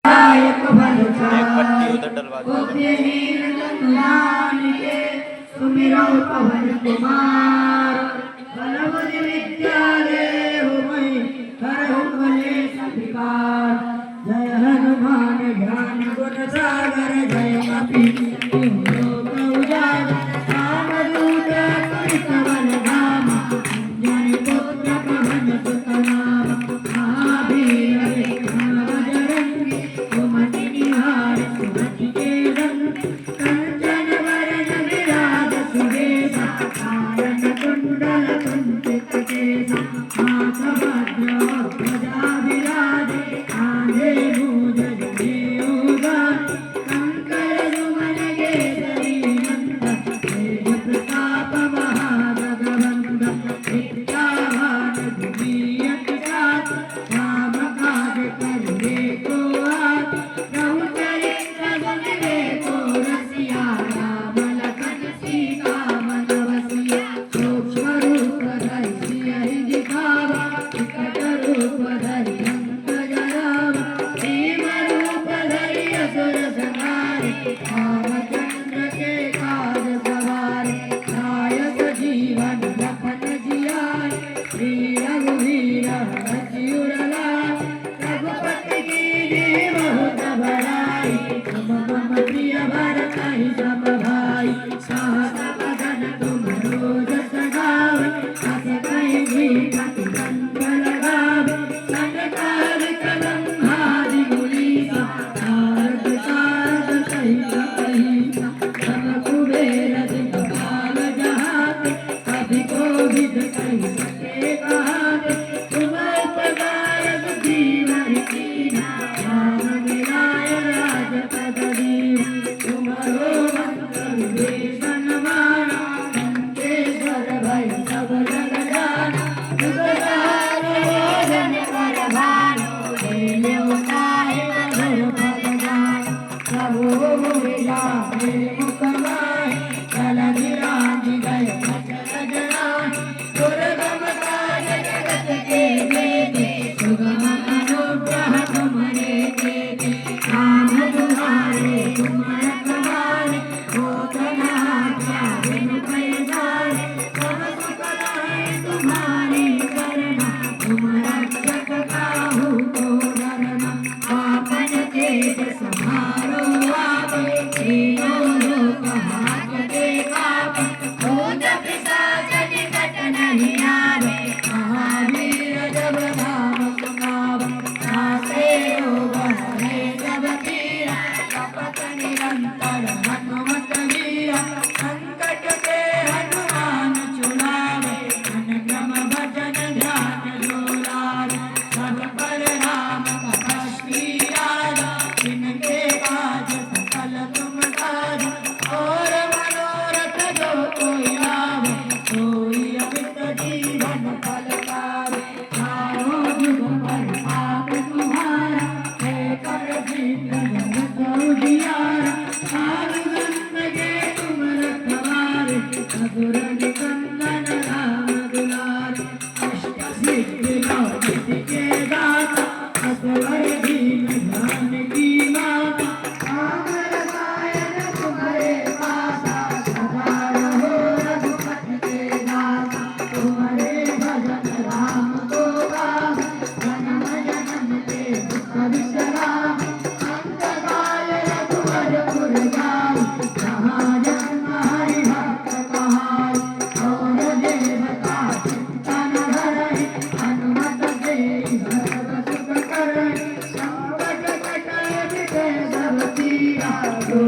एक पट्टी उधर डलवा दो। सुमिरो पवन कुमार बलबुद्धि विद्या देहु मई हरहु कलेश विकार। जय हनुमान ज्ञान गुण सागर जय कपीस लोक उजागर रामदूत तुलित बल धाम अंजनी पुत्र पवन सुत नाम। महावीर विक्रम बजरंगी सुमति निहार सुमति के रंग। कंचन वरण विराज सुबेसा कानन कुंडल कुंचित केसा। हाथ वज्र ध्वजा विराजे कांधे भूज जनेऊदार। कंकर सुमन केसरी नंदन तेज प्रताप महाजगवंदन। विद्यावान गुणीयति चातुर राम काज करिबे को आतुर। प्रभु चरित्र सुनिबे को रसिया राम लखन सीता मन बसिया। सूक्ष्म रूप धरि सियहि दिखावा विकट रूप धरि लंक जरावा। भीम रूप धरि असुर संहारे रामचंद्र के काज सवारे। नायक जीवन लखन जियाए श्री रघुवीर हरषि उर लाए। रघुपति कीन्ही बहुत बड़ाई तुम मम प्रिय भरतहि सम भाई। सहस बदन तुमरो जस गावै अस कहि श्रीपति कंठ लगावै। संकटादिक ब्रह्मादि मुनीसा नारद सारद सहित अहिसा। सब कुबेर दिखपाल जहाते कभी कोविद कहि सके कहाते। तुम उपकार सुग्रीव कीन्हा राम मिलाय राजपद दीन्हा। तुम्हरो मंत्र विभीषण माना लंकेश्वर भय सब जग जाना। जुग सहस्र योजन पर भानु लील्यो ताहि मधुर फल जानु। प्रभु मिलाए मुख माहि चलनि रांझि गए अचरज राहि। दुर्गम काज जगत के जेते सुगम अनुग्रह तुम्हरे तेते। राम दुआरे तुम रखवारे होत न आज्ञा बिनु पैगारे। सब सुख लहै तुम्हारी सरना तुम रक्षक काहू को डरना। आपन तेज समारो आपे तीनों लोक हांकते कापे। भूत पिशाच निकट नहीं आवे महावीर जब नाम सुनावे। नासे रोग हरे सब पीरा जपत निरंतर हनुमत वीरा। संकट के हनुमान छुड़ावे मन क्रम भजन ध्यान जो लावे। सब पर राम तपस्वी राजा जिनके काज सकल तुम साजा। और मनोरथ जो कोई लावे सोई अमित जीवन फल पावे। चारों जुग प्रताप तुम्हारा है कर शीघ्र जगत उजियारा। साधु संत के तुम रखवारे असुर निकंदन राम दुलारे। अष्ट सिद्धि नौ निधि के दाता असवर दीन जानकी माता। राम रसायन तुम्हारे पासा सदा रहो रघुपति के दासा। तुम्हारे भजन राम को गावे जन्म जन्म के दुख विश्राम। अंत काल रघुवर पुर जाई जहाँ जन्म हरि भक्त कहाई। और देवता चिंतन धरहि हनुमत सेई सर्व सुख करहि। संकट कटै मिटै सब पीरा जो